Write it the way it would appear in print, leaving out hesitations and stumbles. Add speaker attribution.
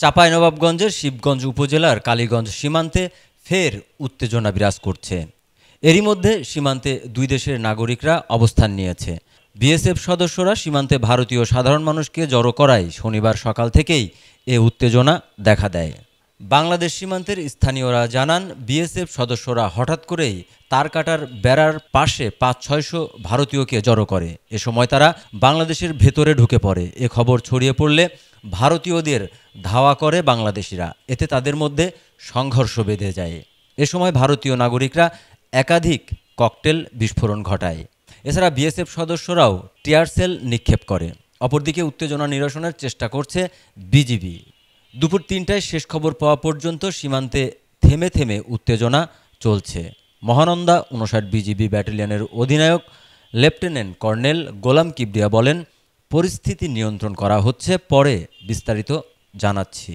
Speaker 1: চাঁপাইনবাবগঞ্জের শিবগঞ্জ উপজেলার কালীগঞ্জ সীমান্তে ফের উত্তেজনা বিরাজ করছে। এরই মধ্যে সীমান্তে দুই দেশের নাগরিকরা অবস্থান নিয়েছে। বিএসএফ সদস্যরা সীমান্তে ভারতীয় সাধারণ মানুষকে জড়ো করায় শনিবার সকাল থেকেই এ উত্তেজনা দেখা দেয়। বাংলাদেশ সীমান্তের স্থানীয়রা জানান, বিএসএফ সদস্যরা হঠাৎ করেই তারকাটার বেড়ার পাশে ৫-৬০০ ভারতীয়কে জড়ো করে। এ সময় তারা বাংলাদেশের ভেতরে ঢুকে পড়ে। এ খবর ছড়িয়ে পড়লে ভারতীয়দের ধাওয়া করে বাংলাদেশিরা। এতে তাদের মধ্যে সংঘর্ষ বেঁধে যায়। এ সময় ভারতীয় নাগরিকরা একাধিক ককটেল বিস্ফোরণ ঘটায়। এছাড়া বিএসএফ সদস্যরাও টিয়ার সেল নিক্ষেপ করে। অপরদিকে উত্তেজনা নিরসনের চেষ্টা করছে বিজিবি। দুপুর ৩টায় শেষ খবর পাওয়া পর্যন্ত সীমান্তে থেমে থেমে উত্তেজনা চলছে। মহানন্দা ৫৯ বিজিবি ব্যাটালিয়নের অধিনায়ক লেফটেন্যান্ট কর্নেল গোলাম কিবরিয়া বলেন, পরিস্থিতি নিয়ন্ত্রণ করা হচ্ছে, পরে বিস্তারিত জানাচ্ছি।